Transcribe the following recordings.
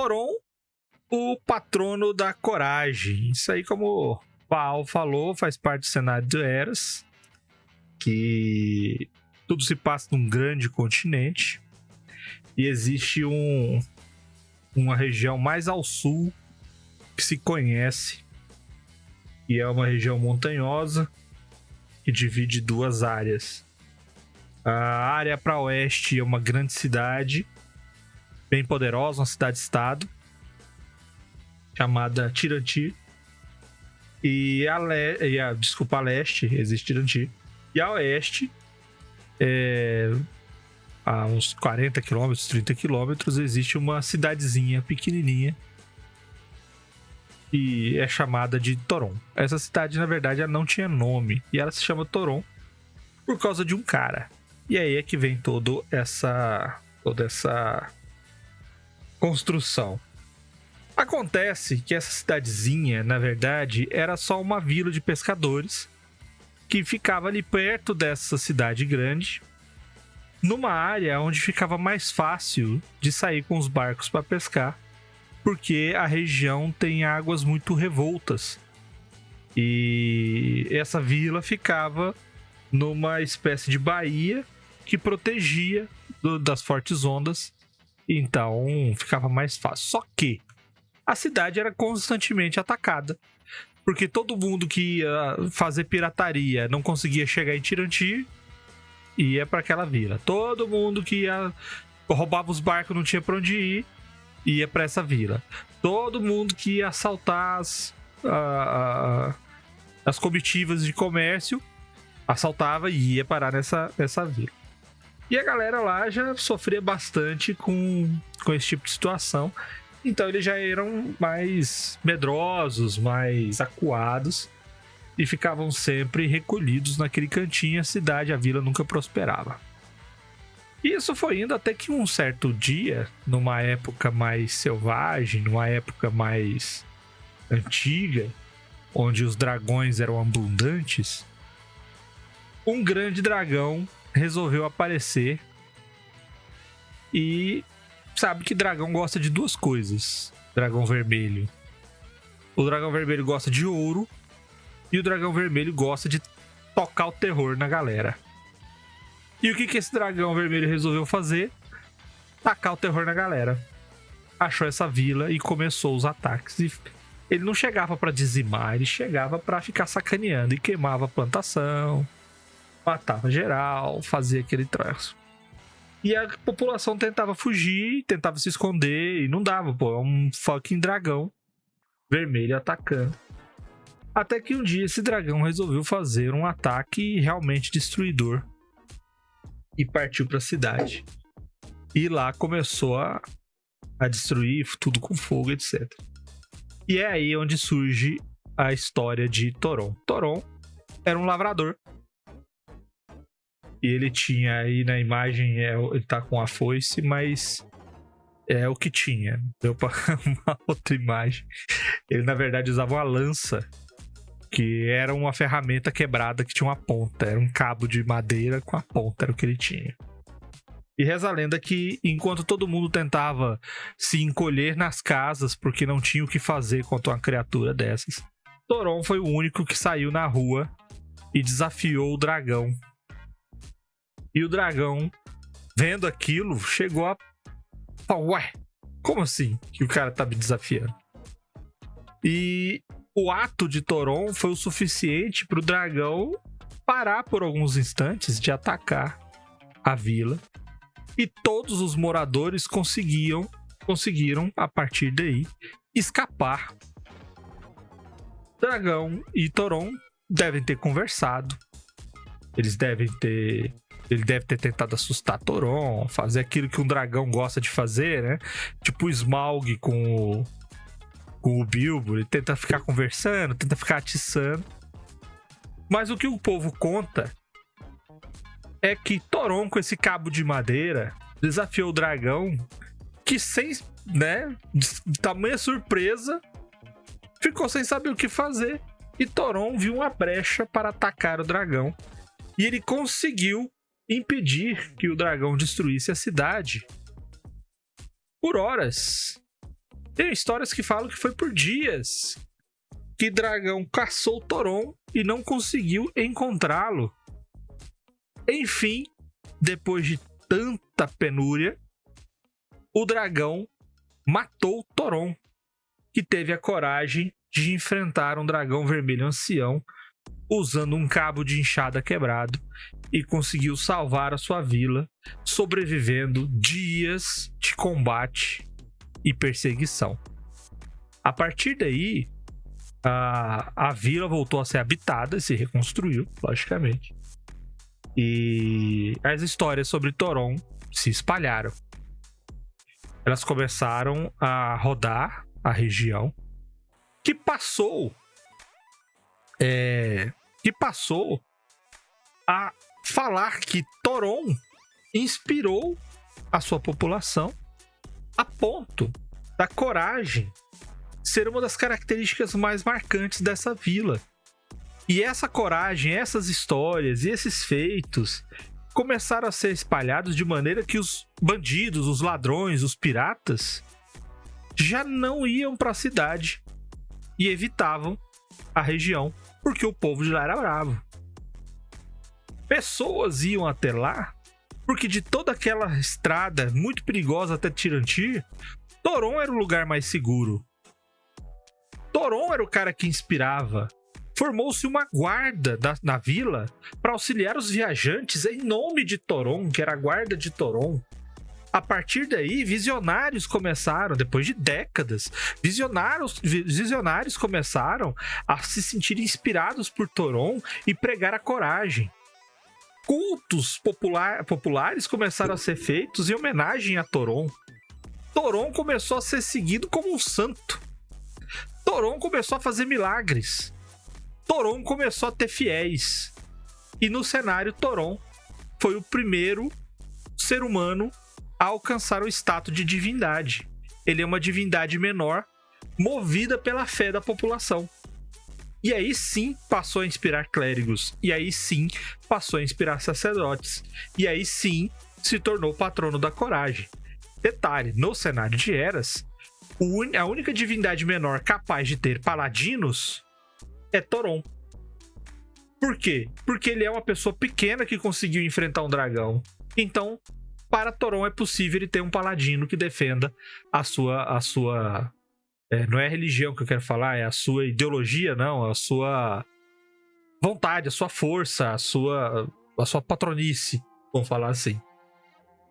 Thoron, o patrono da coragem. Isso aí, como o Paul falou, faz parte do cenário de Eras, que tudo se passa num grande continente e existe uma região mais ao sul que se conhece, e é uma região montanhosa que divide duas áreas. A área para oeste é uma grande cidade, bem poderosa, uma cidade-estado, chamada Tirantir. E a leste, existe Tirantir. E a oeste, a uns 40 km, 30 km, existe uma cidadezinha pequenininha e é chamada de Thoron. Essa cidade, na verdade, ela não tinha nome e ela se chama Thoron por causa de um cara. E aí é que vem toda essa construção. Acontece que essa cidadezinha, na verdade, era só uma vila de pescadores que ficava ali perto dessa cidade grande, numa área onde ficava mais fácil de sair com os barcos para pescar, porque a região tem águas muito revoltas. E essa vila ficava numa espécie de baía que protegia das fortes ondas, então ficava mais fácil. Só que a cidade era constantemente atacada, porque todo mundo que ia fazer pirataria não conseguia chegar em Tirantir, ia para aquela vila. Todo mundo que roubava os barcos, não tinha para onde ir, ia para essa vila. Todo mundo que ia assaltar as comitivas de comércio, assaltava e ia parar nessa vila. E a galera lá já sofria bastante com esse tipo de situação. Então eles já eram mais medrosos, mais acuados e ficavam sempre recolhidos naquele cantinho. A vila nunca prosperava. E isso foi indo até que um certo dia, numa época mais selvagem, numa época mais antiga, onde os dragões eram abundantes, um grande dragão resolveu aparecer. E sabe que dragão gosta de duas coisas. Dragão vermelho. O dragão vermelho gosta de ouro e o dragão vermelho gosta de tocar o terror na galera. E o que esse dragão vermelho resolveu fazer? Tacar o terror na galera. Achou essa vila e começou os ataques. E ele não chegava pra dizimar, ele chegava pra ficar sacaneando e queimava a plantação, matava geral, fazia aquele traço. E a população tentava fugir, tentava se esconder e não dava, pô. É um fucking dragão vermelho atacando. Até que um dia esse dragão resolveu fazer um ataque realmente destruidor e partiu pra cidade. E lá começou a destruir tudo com fogo, etc. E é aí onde surge a história de Thoron. Thoron era um lavrador. E ele tinha aí na imagem, ele tá com a foice, mas é o que tinha. Deu pra uma outra imagem. Ele, na verdade, usava uma lança, que era uma ferramenta quebrada que tinha uma ponta. Era um cabo de madeira com a ponta, era o que ele tinha. E reza a lenda que, enquanto todo mundo tentava se encolher nas casas porque não tinha o que fazer contra uma criatura dessas, Thoron foi o único que saiu na rua e desafiou o dragão. E o dragão, vendo aquilo, chegou a... Ué, como assim que o cara tá me desafiando? E o ato de Thoron foi o suficiente pro dragão parar por alguns instantes de atacar a vila. E todos os moradores conseguiram, a partir daí, escapar. Dragão e Thoron devem ter conversado. Ele deve ter tentado assustar Thoron, fazer aquilo que um dragão gosta de fazer, né? Tipo o Smaug com o Bilbo. Ele tenta ficar conversando, tenta ficar atiçando. Mas o que o povo conta é que Thoron, com esse cabo de madeira, desafiou o dragão, que sem, né, de tamanha surpresa, ficou sem saber o que fazer. E Thoron viu uma brecha para atacar o dragão. E ele conseguiu impedir que o dragão destruísse a cidade por horas. Tem histórias que falam que foi por dias que Dragão caçou Toron e não conseguiu encontrá-lo. Enfim, depois de tanta penúria, o dragão matou Toron, que teve a coragem de enfrentar um dragão vermelho ancião usando um cabo de enxada quebrado e conseguiu salvar a sua vila, sobrevivendo dias de combate e perseguição. A partir daí, a vila voltou a ser habitada e se reconstruiu, logicamente. E as histórias sobre Toron se espalharam. Elas começaram a rodar a região, que passou a falar que Toron inspirou a sua população a ponto da coragem ser uma das características mais marcantes dessa vila. E essa coragem, essas histórias e esses feitos começaram a ser espalhados de maneira que os bandidos, os ladrões, os piratas já não iam para a cidade e evitavam a região, porque o povo de lá era bravo. Pessoas iam até lá porque de toda aquela estrada muito perigosa até Tirantir, Toron era o lugar mais seguro. Toron era o cara que inspirava. Formou-se uma guarda na vila para auxiliar os viajantes em nome de Toron, que era a guarda de Toron. A partir daí, visionários começaram, depois de décadas, visionários começaram a se sentir inspirados por Toron e pregar a coragem. Cultos populares começaram a ser feitos em homenagem a Toron. Toron começou a ser seguido como um santo. Toron começou a fazer milagres. Toron começou a ter fiéis. E no cenário, Toron foi o primeiro ser humano a alcançar o status de divindade. Ele é uma divindade menor, movida pela fé da população. E aí sim passou a inspirar clérigos. E aí sim passou a inspirar sacerdotes. E aí sim se tornou patrono da coragem. Detalhe, no cenário de Eras, a única divindade menor capaz de ter paladinos é Toron. Por quê? Porque ele é uma pessoa pequena que conseguiu enfrentar um dragão. Então, para Toron é possível ele ter um paladino que defenda a sua não é a religião que eu quero falar, é a sua ideologia, não, a sua vontade, a sua força, a sua patronice, vamos falar assim.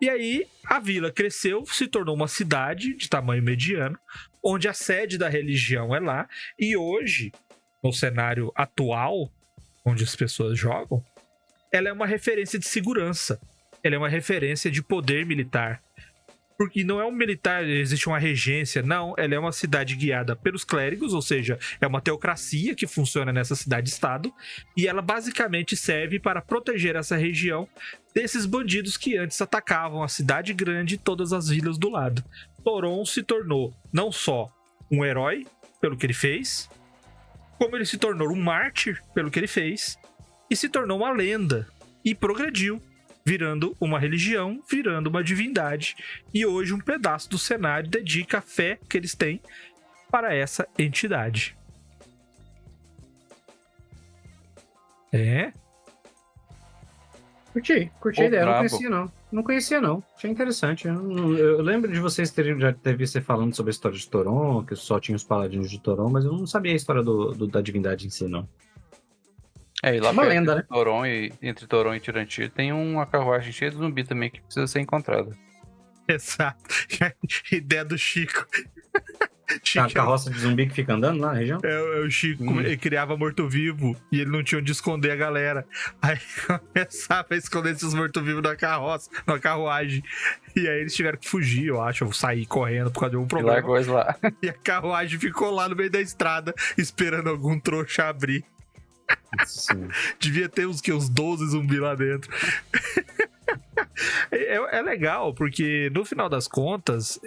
E aí, a vila cresceu, se tornou uma cidade de tamanho mediano, onde a sede da religião é lá, e hoje, no cenário atual, onde as pessoas jogam, ela é uma referência de segurança, ela é uma referência de poder militar. Porque não é um militar, existe uma regência, não, ela é uma cidade guiada pelos clérigos, ou seja, é uma teocracia que funciona nessa cidade-estado, e ela basicamente serve para proteger essa região desses bandidos que antes atacavam a cidade grande e todas as vilas do lado. Toron se tornou não só um herói pelo que ele fez, como ele se tornou um mártir pelo que ele fez, e se tornou uma lenda, e progrediu, virando uma religião, virando uma divindade, e hoje um pedaço do cenário dedica a fé que eles têm para essa entidade. Curti a ideia, não conhecia não, achei interessante. Eu lembro de vocês já ter visto você falando sobre a história de Toron, que só tinha os paladinos de Toron, mas eu não sabia a história da divindade em si, não. E lá uma perto lenda, né? Toron entre Toron e Tirantir tem uma carruagem cheia de zumbi também que precisa ser encontrada. Exato. Ideia do Chico. A carroça de zumbi que fica andando lá na região? O Chico, ele criava morto-vivo e ele não tinha onde esconder a galera. Aí começava a esconder esses morto-vivos na carruagem. E aí eles tiveram que fugir, eu acho, ou sair correndo por causa de um problema. E largou eles lá. E a carruagem ficou lá no meio da estrada, esperando algum trouxa abrir. Sim. Devia ter uns 12 zumbis lá dentro. É legal, porque no final das contas,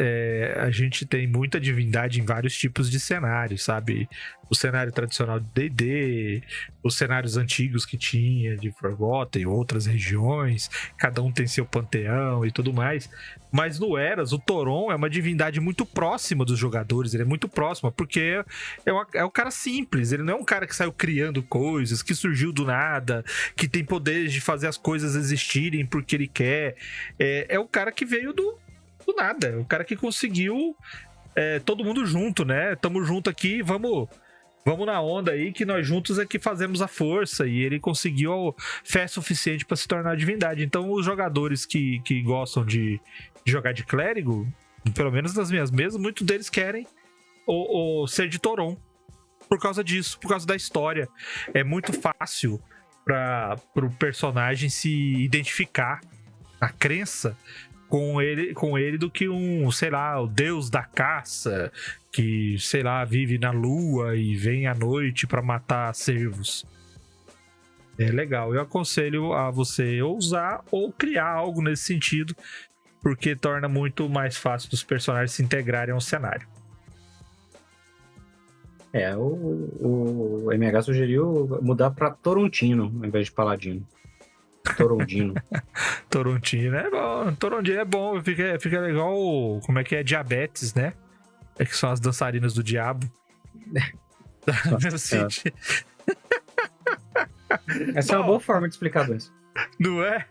a gente tem muita divindade em vários tipos de cenários, sabe? O cenário tradicional de D&D, os cenários antigos que tinha de Forgotten, outras regiões, cada um tem seu panteão e tudo mais. Mas no Eras, o Thoron é uma divindade muito próxima dos jogadores, ele é muito próximo, porque é um cara simples, ele não é um cara que saiu criando coisas, que surgiu do nada, que tem poderes de fazer as coisas existirem porque ele quer. É o cara que veio do nada, é o cara que conseguiu todo mundo junto, né? Tamo junto aqui, vamos na onda aí, que nós juntos é que fazemos a força, e ele conseguiu fé suficiente para se tornar divindade. Então os jogadores que gostam de jogar de clérigo, pelo menos nas minhas mesas, muitos deles querem ser de Thoron por causa disso, por causa da história. É muito fácil para o personagem se identificar a crença com ele do que sei lá, o deus da caça que, sei lá, vive na lua e vem à noite para matar cervos. É legal. Eu aconselho a você usar ou criar algo nesse sentido, porque torna muito mais fácil dos personagens se integrarem ao cenário. O MH sugeriu mudar pra Torontino ao invés de Paladino. Torondino. Torontino é bom. Torondino é bom. Fica legal. Como é que é? Diabetes, né? É que são as dançarinas do diabo. Essa é uma boa forma de explicar isso. Não é?